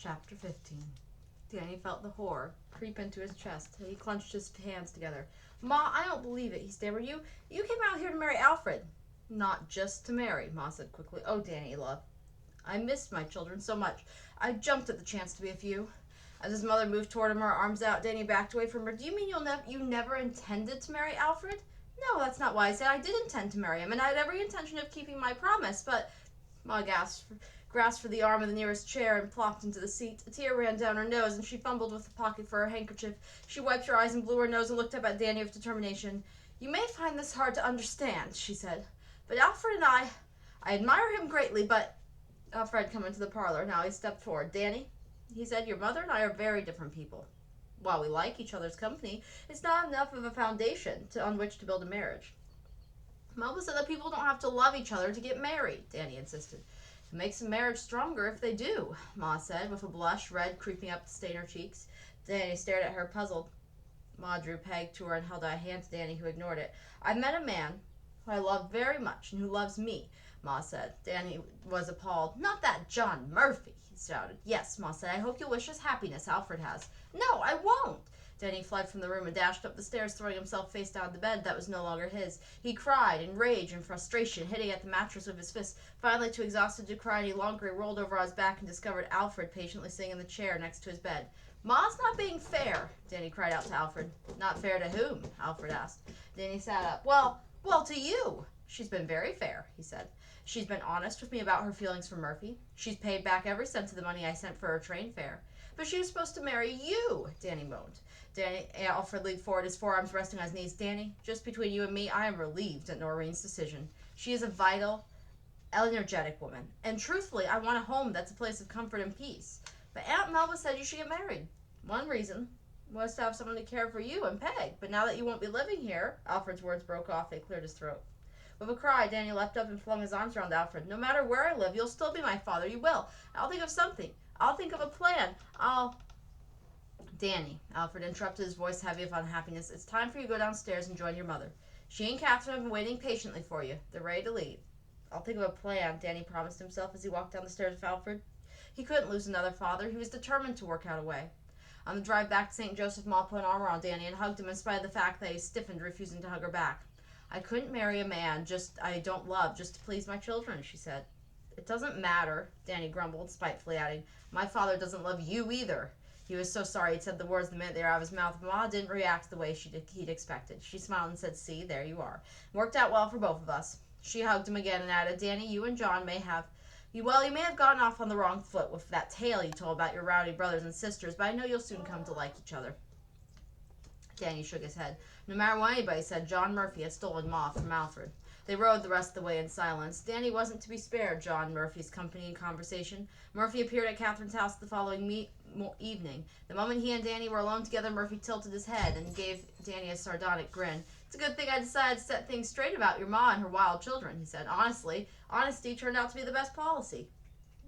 Chapter 15. Danny felt the horror creep into his chest. He clenched his hands together. Ma, I don't believe it, he stammered. You came out here to marry Alfred. Not just to marry, Ma said quickly. Oh, Danny, love. I missed my children so much. I jumped at the chance to be with you. As his mother moved toward him, her arms out, Danny backed away from her. Do you mean you never intended to marry Alfred? No, that's not why I said. I did intend to marry him, and I had every intention of keeping my promise, but... Ma grasped for the arm of the nearest chair and plopped into the seat. A tear ran down her nose, and she fumbled with the pocket for her handkerchief. She wiped her eyes and blew her nose and looked up at Danny with determination. You may find this hard to understand, she said, but Alfred and I admire him greatly, but... Alfred had come into the parlor. Now he stepped forward. Danny, he said, your mother and I are very different people. While we like each other's company, it's not enough of a foundation on which to build a marriage. Melba said that people don't have to love each other to get married, Danny insisted. It makes a marriage stronger if they do, Ma said, with a blush, red creeping up to stain her cheeks. Danny stared at her, puzzled. Ma drew Peg to her and held out a hand to Danny, who ignored it. I met a man who I love very much and who loves me, Ma said. Danny was appalled. Not that John Murphy, he shouted. Yes, Ma said. I hope you'll wish us happiness Alfred has. No, I won't. Danny fled from the room and dashed up the stairs, throwing himself face down the bed that was no longer his. He cried in rage and frustration, hitting at the mattress with his fists. Finally, too exhausted to cry any longer, he rolled over on his back and discovered Alfred patiently sitting in the chair next to his bed. Ma's not being fair, Danny cried out to Alfred. Not fair to whom? Alfred asked. Danny sat up. Well, to you. She's been very fair, he said. She's been honest with me about her feelings for Murphy. She's paid back every cent of the money I sent for her train fare. But she was supposed to marry you, Danny moaned. Alfred leaned forward, his forearms resting on his knees. Danny, just between you and me, I am relieved at Noreen's decision. She is a vital, energetic woman. And truthfully, I want a home that's a place of comfort and peace. But Aunt Melba said you should get married. One reason was to have someone to care for you and Peg. But now that you won't be living here, Alfred's words broke off. They cleared his throat. With a cry, Danny leapt up and flung his arms around Alfred. No matter where I live, you'll still be my father. You will. I'll think of something. I'll think of a plan. Danny, Alfred interrupted, his voice heavy with unhappiness. It's time for you to go downstairs and join your mother. She and Catherine have been waiting patiently for you. They're ready to leave. I'll think of a plan, Danny promised himself as he walked down the stairs with Alfred. He couldn't lose another father. He was determined to work out a way. On the drive back to St. Joseph, Ma put an arm around Danny and hugged him in spite of the fact that he stiffened, refusing to hug her back. I couldn't marry a man I don't love just to please my children, she said. It doesn't matter, Danny grumbled, spitefully adding, my father doesn't love you either. He was so sorry he'd said the words the minute they were out of his mouth. Ma didn't react the way he'd expected. She smiled and said, see, there you are. Worked out well for both of us. She hugged him again and added, Danny, you and John may have gotten off on the wrong foot with that tale you told about your rowdy brothers and sisters, but I know you'll soon come to like each other. Danny shook his head. No matter what anybody said, John Murphy had stolen Ma from Alfred. They rode the rest of the way in silence. Danny wasn't to be spared John Murphy's company and conversation. Murphy appeared at Catherine's house the following evening. The moment he and Danny were alone together, Murphy tilted his head and gave Danny a sardonic grin. It's a good thing I decided to set things straight about your ma and her wild children, he said. Honestly, honesty turned out to be the best policy.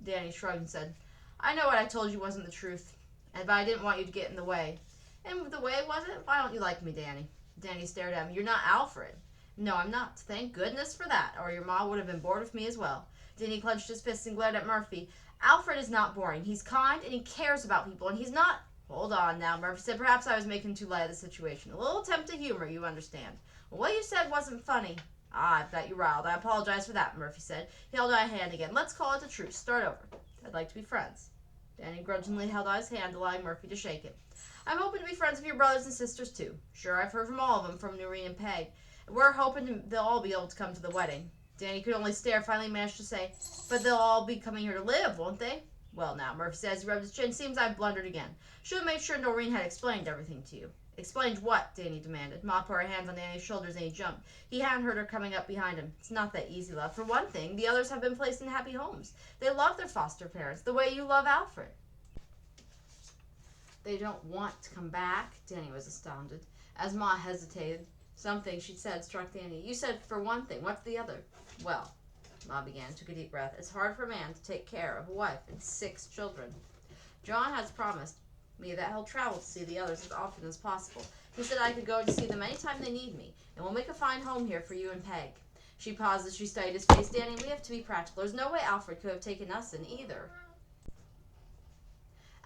Danny shrugged and said, I know what I told you wasn't the truth, but I didn't want you to get in the way. And the way wasn't? Why don't you like me, Danny? Danny stared at him. You're not Alfred. No, I'm not. Thank goodness for that, or your ma would have been bored with me as well. Danny clenched his fists and glared at Murphy. Alfred is not boring. He's kind and he cares about people, and he's not... Hold on now, Murphy said. Perhaps I was making too light of the situation. A little attempt at humor, you understand. Well, what you said wasn't funny. I've got you riled. I apologize for that, Murphy said. He held out a hand again. Let's call it a truce. Start over. I'd like to be friends. Danny grudgingly held out his hand, allowing Murphy to shake it. I'm hoping to be friends with your brothers and sisters, too. Sure, I've heard from all of them, from Noreen and Peg. We're hoping they'll all be able to come to the wedding. Danny could only stare, finally managed to say, but they'll all be coming here to live, won't they? Well, now, Murphy says, he rubbed his chin. Seems I've blundered again. Should have made sure Noreen had explained everything to you. Explained what? Danny demanded. Ma put her hands on Danny's shoulders and he jumped. He hadn't heard her coming up behind him. It's not that easy, love. For one thing, the others have been placed in happy homes. They love their foster parents, the way you love Alfred. They don't want to come back? Danny was astounded. As Ma hesitated, something she'd said struck Danny. You said for one thing. What's the other? Well, Ma began, took a deep breath. It's hard for a man to take care of a wife and 6 children. John has promised me that he'll travel to see the others as often as possible. He said I could go to see them anytime they need me, and we'll make a fine home here for you and Peg. She paused as she studied his face. Danny, we have to be practical. There's no way Alfred could have taken us in either.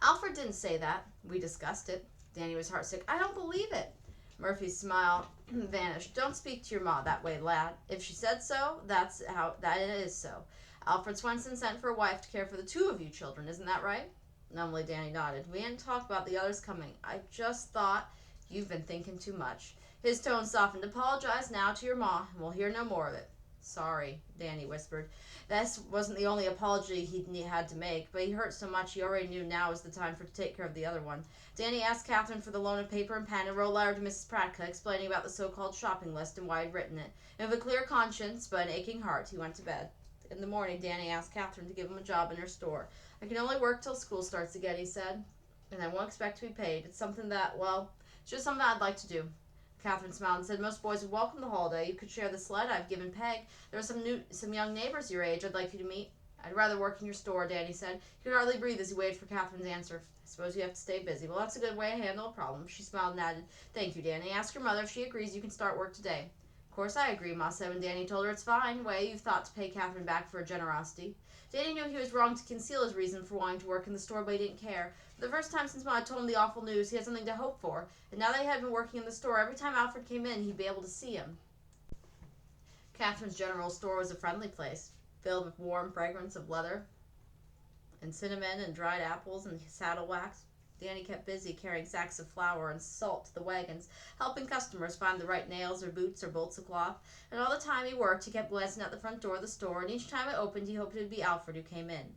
Alfred didn't say that. We discussed it. Danny was heartsick. I don't believe it. Murphy's smile vanished. Don't speak to your ma that way, lad. If she said so, that it is so. Alfred Swenson sent for a wife to care for the two of you children, isn't that right? Numbly, Danny nodded. We hadn't talked about the others coming. I just thought you've been thinking too much. His tone softened. Apologize now to your ma, and we'll hear no more of it. Sorry, Danny whispered. This wasn't the only apology he had to make, but he hurt so much he already knew now was the time to take care of the other one. Danny asked Catherine for the loan of paper and pen and wrote a letter to Mrs. Pratka explaining about the so-called shopping list and why he'd written it. And with a clear conscience but an aching heart, he went to bed. In the morning, Danny asked Catherine to give him a job in her store. I can only work till school starts again, he said, and I won't expect to be paid. It's something that, well, it's just something I'd like to do. Catherine smiled and said, most boys would welcome the holiday. You could share the sled I've given Peg. There are some young neighbors your age I'd like you to meet. I'd rather work in your store, Danny said. He could hardly breathe as he waited for Catherine's answer. I suppose you have to stay busy. Well, that's a good way to handle a problem. She smiled and added, thank you, Danny. Ask your mother if she agrees you can start work today. Of course I agree, Ma said when Danny told her it's fine. Way you've thought to pay Catherine back for her generosity. Danny knew he was wrong to conceal his reason for wanting to work in the store, but he didn't care. For the first time since Ma had told him the awful news, he had something to hope for. And now that he had been working in the store, every time Alfred came in, he'd be able to see him. Catherine's general store was a friendly place, filled with warm fragrance of leather and cinnamon and dried apples and saddle wax. Danny kept busy carrying sacks of flour and salt to the wagons, helping customers find the right nails or boots or bolts of cloth. And all the time he worked, he kept glancing at the front door of the store, and each time it opened, he hoped it would be Alfred who came in.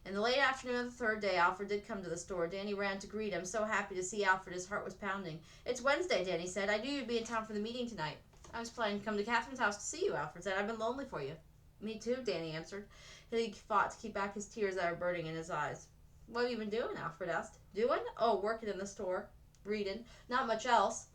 In the late afternoon of the third day, Alfred did come to the store. Danny ran to greet him, so happy to see Alfred his heart was pounding. It's Wednesday, Danny said. I knew you'd be in town for the meeting tonight. I was planning to come to Catherine's house to see you, Alfred said. I've been lonely for you. Me too, Danny answered. He fought to keep back his tears that were burning in his eyes. What have you been doing? Alfred asked. Doing? Oh, working in the store. Reading. Not much else.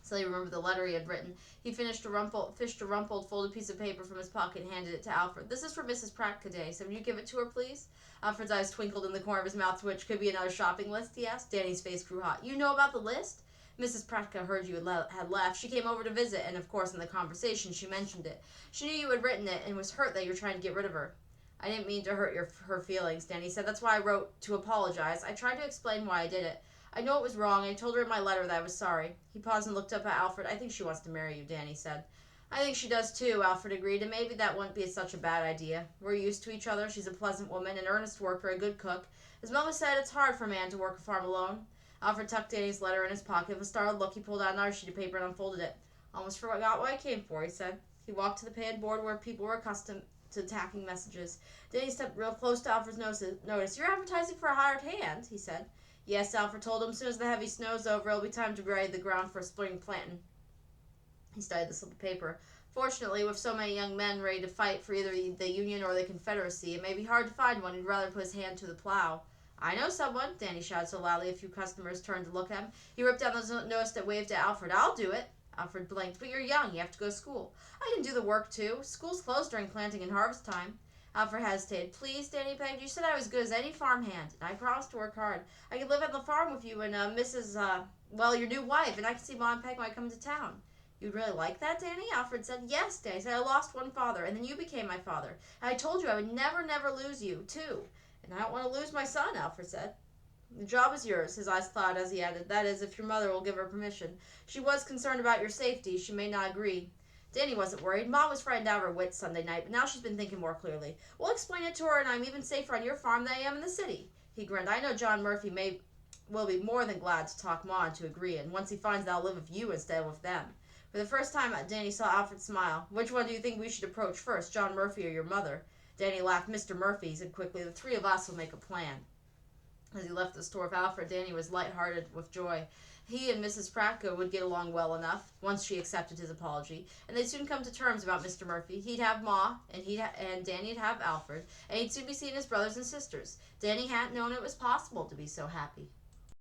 So he remembered the letter he had written. He fished a rumpled folded piece of paper from his pocket and handed it to Alfred. This is for Mrs. Pratka, Danny. So will you give it to her, please? Alfred's eyes twinkled in the corner of his mouth, which could be another shopping list, he asked. Danny's face grew hot. You know about the list? Mrs. Pratka heard you had left. She came over to visit, and of course in the conversation she mentioned it. She knew you had written it and was hurt that you were trying to get rid of her. I didn't mean to hurt her feelings, Danny said. That's why I wrote to apologize. I tried to explain why I did it. I know it was wrong. I told her in my letter that I was sorry. He paused and looked up at Alfred. I think she wants to marry you, Danny said. I think she does too, Alfred agreed, and maybe that wouldn't be such a bad idea. We're used to each other. She's a pleasant woman, an earnest worker, a good cook. As Mama said, it's hard for a man to work a farm alone. Alfred tucked Danny's letter in his pocket. With a startled look, he pulled out another sheet of paper and unfolded it. Almost forgot what I came for, he said. He walked to the pad board where people were accustomed to tacking messages. Danny stepped real close to Alfred's notice. You're advertising for a hired hand, he said. Yes, Alfred told him. As soon as the heavy snow's over, it'll be time to ready the ground for spring planting. He studied the slip of paper. Fortunately, with so many young men ready to fight for either the Union or the Confederacy, it may be hard to find one who'd rather put his hand to the plow. I know someone, Danny shouted so loudly a few customers turned to look at him. He ripped down the notice and waved to Alfred. I'll do it. Alfred blinked. But you're young. You have to go to school. I can do the work, too. School's closed during planting and harvest time. Alfred hesitated. Please, Danny begged. You said I was good as any farmhand, and I promised to work hard. I could live on the farm with you and your new wife, and I could see Mom and Peg when I come to town. You'd really like that, Danny? Alfred said. Yes, Danny said. I lost one father, and then you became my father. And I told you I would never, never lose you, too. And I don't want to lose my son, Alfred said. The job is yours, his eyes clouded as he added. That is, if your mother will give her permission. She was concerned about your safety. She may not agree. Danny wasn't worried. Mom was frightened out of her wits Sunday night, but now she's been thinking more clearly. We'll explain it to her, and I'm even safer on your farm than I am in the city. He grinned. I know John Murphy will be more than glad to talk Ma into agreeing, once he finds that I'll live with you instead of with them. For the first time, Danny saw Alfred smile. Which one do you think we should approach first, John Murphy or your mother? Danny laughed. Mr. Murphy, he said quickly. The three of us will make a plan. As he left the store with Alfred, Danny was light-hearted with joy. He and Mrs. Pratka would get along well enough, once she accepted his apology, and they'd soon come to terms about Mr. Murphy. He'd have Ma, and Danny'd have Alfred, and he'd soon be seeing his brothers and sisters. Danny hadn't known it was possible to be so happy.